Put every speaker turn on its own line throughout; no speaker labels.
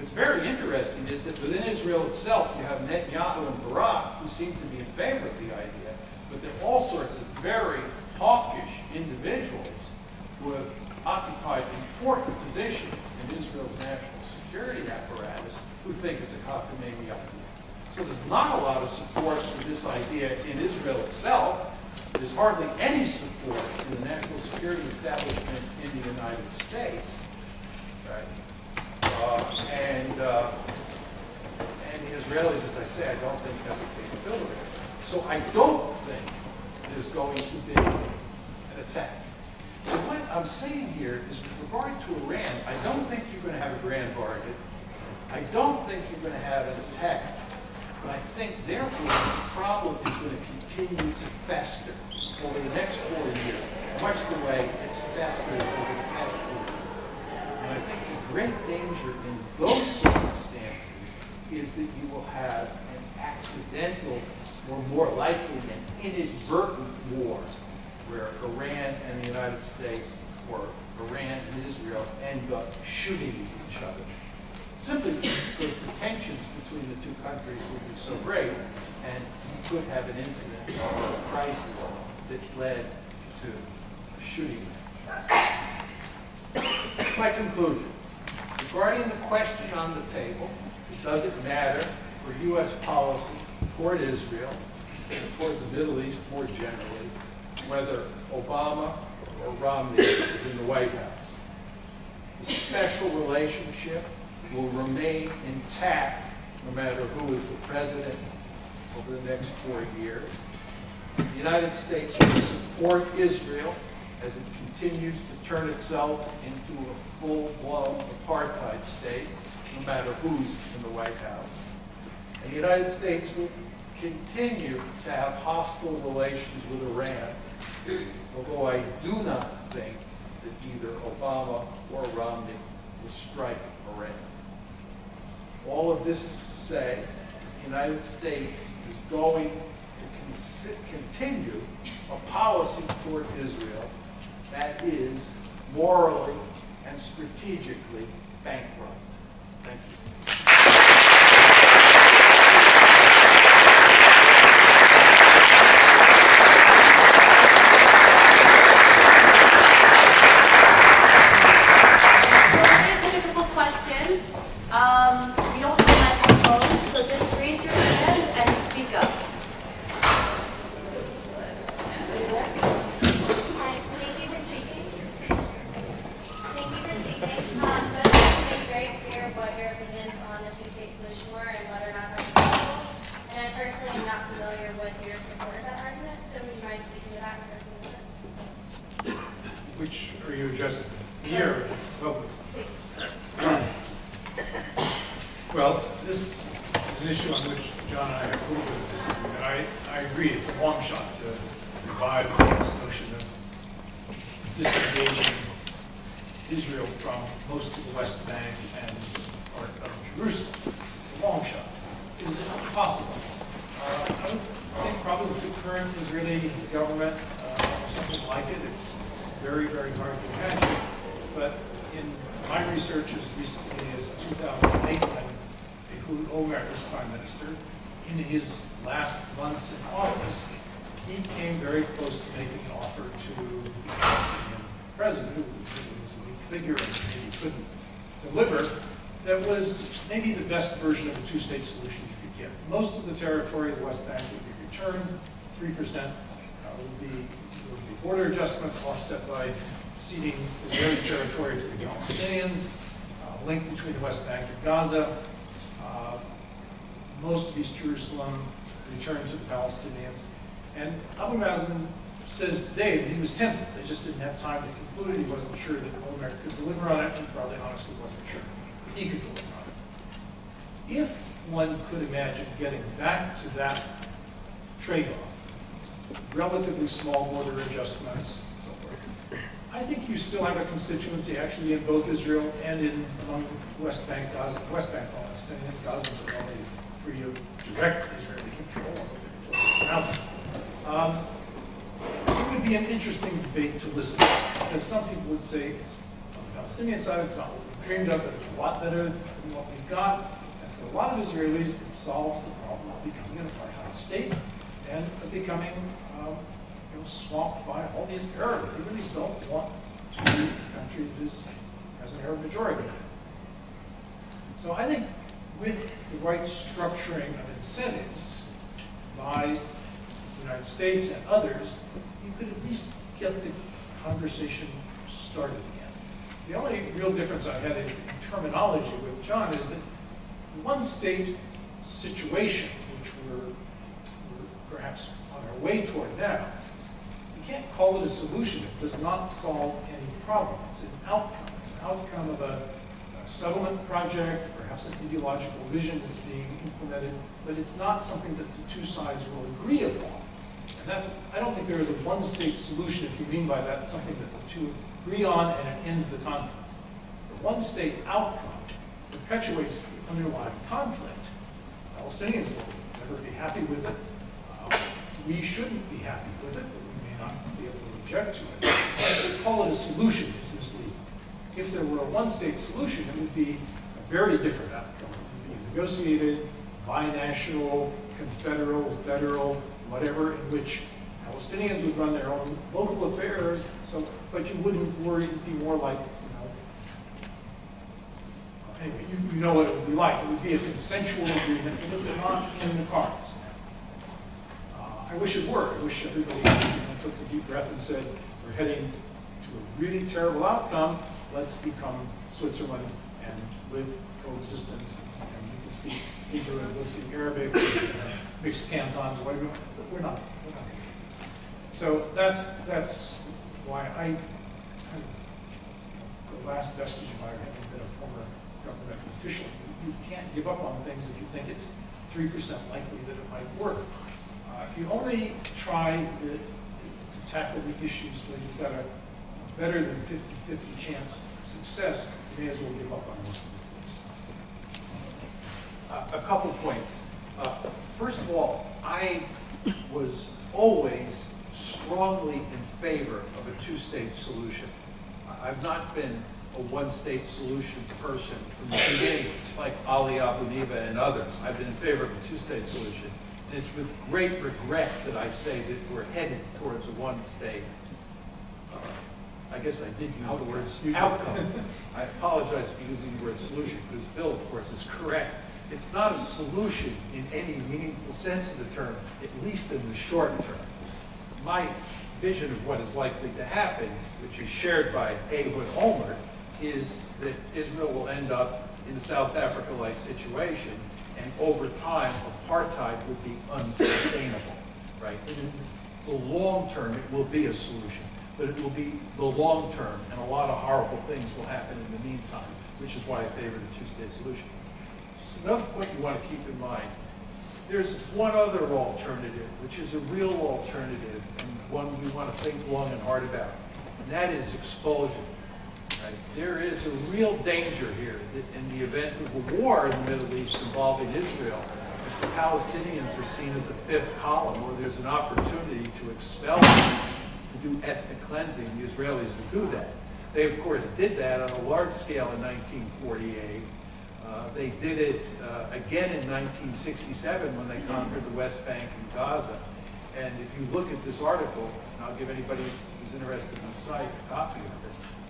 What's very interesting is that within Israel itself, you have Netanyahu and Barak, who seem to be in favor of the idea, but there are all sorts of very hawkish individuals who have occupied important positions in Israel's national security apparatus who think it's a cockamamie idea. So there's not a lot of support for this idea in Israel itself. There's hardly any support in the national security establishment in the United States, right? And the Israelis, as I say, I don't think have the capability. So I don't think there's going to be an attack. So what I'm saying here is with regard to Iran, I don't think you're going to have a grand bargain. I don't think you're going to have an attack. But I think, therefore, the problem is going to continue to fester over the next 4 years, much the way it's festered over the past 4 years. And I think the great danger in those circumstances is that you will have an accidental, or more likely an inadvertent war, where Iran and the United States, or Iran and Israel, end up shooting each other. Simply because the tensions between the two countries would be so great, and you could have an incident or a crisis that led to a shooting match. My conclusion. Regarding the question on the table, it doesn't matter for U.S. policy toward Israel and toward the Middle East more generally, whether Obama or Romney is in the White House. The special relationship will remain intact no matter who is the president over the next 4 years. The United States will support Israel as it continues to turn itself into a full-blown apartheid state, no matter who's in the White House. And the United States will continue to have hostile relations with Iran, although I do not think that either Obama or Romney will strike Iran. All of this is to say the United States is going to continue a policy toward Israel that is morally and strategically bankrupt. Thank you.
Which are you addressing? Here, both of us. Well, this is an issue on which John and I have a little bit of disagreement. I agree it's a long shot to revive this notion of disengaging Israel from most of the West Bank and part of Jerusalem. It's a long shot. Is it possible? I think probably with the current Israeli government, or something like it, it's very, very hard to imagine. But in my research as recently as 2008, when Ehud Olmert was prime minister, in his last months in office, he came very close to making an offer to the Palestinian president, who was a weak figure and maybe couldn't deliver, that was maybe the best version of a two-state solution you could get. Most of the territory of the West Bank would be returned, 3% would be border adjustments offset by ceding Israeli territory to the Palestinians, link between the West Bank and Gaza, most of East Jerusalem returned to the Palestinians. And Abu Mazen says today that he was tempted. They just didn't have time to conclude it. He wasn't sure that Olmert could deliver on it, and probably honestly wasn't sure that he could deliver on it. If one could imagine getting back to that trade-off, relatively small border adjustments, so forth, I think you still have a constituency actually in both Israel and in among West Bank, Gaza, West Bank Palestinians. Gazans are only free of direct Israeli control. It would be an interesting debate to listen to, because some people would say it's on the Palestinian side, it's not what we dreamed up that it's a lot better than what we've got. And for a lot of Israelis, it solves the problem of becoming an apartheid state and of becoming swamped by all these Arabs. They really don't want to be a country that has an Arab majority. So I think with the right structuring of incentives by the United States and others, you could at least get the conversation started again. The only real difference I had in terminology with John is that the one-state situation, which we're perhaps on our way toward now, you can't call it a solution. It does not solve any problem. It's an outcome. It's an outcome of a settlement project, perhaps an ideological vision that's being implemented, but it's not something that the two sides will agree upon. And I don't think there is a one-state solution, if you mean by that something that the two agree on and it ends the conflict. The one-state outcome perpetuates the underlying conflict. Palestinians will never be happy with it. We shouldn't be happy with it, but we may not be able to object to it. To call it a solution is misleading. If there were a one-state solution, it would be a very different outcome. It would be negotiated, binational, confederal, federal, whatever, in which Palestinians would run their own local affairs, but you wouldn't worry. It would be more like, anyway, you know what it would be like. It would be a consensual agreement, and it's not in the cards. I wish it were. I wish everybody took a deep breath and said, we're heading to a really terrible outcome. Let's become Switzerland and live coexistence. And we can speak Hebrew and we'll speak Arabic, mixed cantons, whatever. But we're not. So that's why it's the last vestige of my having been a former government official. You can't give up on things if you think it's 3% likely that it might work. If you only try to tackle the issues where you've got a better than 50-50 chance of success, you may as well give up on most of the things.
A couple points. First of all, I was always strongly in favor of a two-state solution. I've not been a one-state solution person from the beginning, like Ali Abu Niva and others. I've been in favor of a two-state solution. And it's with great regret that I say that we're headed towards a one-state. I guess I did use the word outcome. I apologize for using the word solution, because Bill, of course, is correct. It's not a solution in any meaningful sense of the term, at least in the short term. My vision of what is likely to happen, which is shared by Ehud Olmert, is that Israel will end up in a South Africa-like situation, and over time, apartheid will be unsustainable, right? And in the long term, it will be a solution, but it will be the long term, and a lot of horrible things will happen in the meantime, which is why I favor the two-state solution. Just another point you want to keep in mind, there's one other alternative, which is a real alternative, and one we want to think long and hard about, and that is expulsion. Right? There is a real danger here that in the event of a war in the Middle East involving Israel, if the Palestinians are seen as a fifth column, or there's an opportunity to expel them, to do ethnic cleansing, the Israelis would do that. They, of course, did that on a large scale in 1948. They did it again in 1967 when they conquered the West Bank and Gaza. And if you look at this article, and I'll give anybody who's interested in the site a copy of it,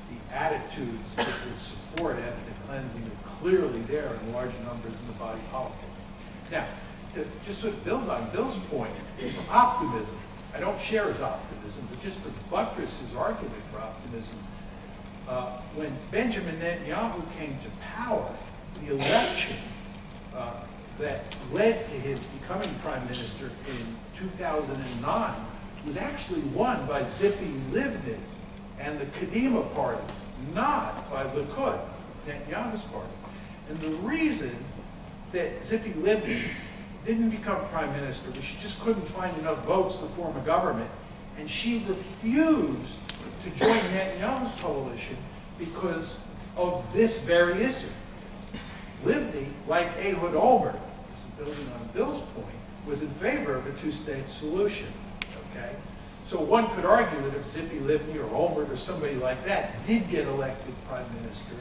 the attitudes that would support ethnic cleansing are clearly there in large numbers in the body politic. Now, to just sort of build on Bill's point, for optimism, I don't share his optimism, but just to buttress his argument for optimism, when Benjamin Netanyahu came to power, the election that led to his becoming prime minister in 2009 was actually won by Tzipi Livni and the Kadima party, not by Likud, Netanyahu's party. And the reason that Tzipi Livni didn't become prime minister was she just couldn't find enough votes to form a government, and she refused to join Netanyahu's coalition because of this very issue. Livni, like Ehud Olmert, this is building on Bill's point, was in favor of a two-state solution, okay? So one could argue that if Tzipi Livni or Olmert or somebody like that did get elected prime minister,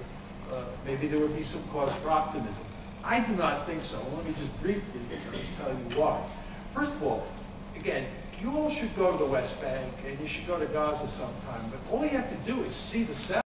maybe there would be some cause for optimism. I do not think so. Let me just briefly tell you why. First of all, again, you all should go to the West Bank and you should go to Gaza sometime, but all you have to do is see the sound.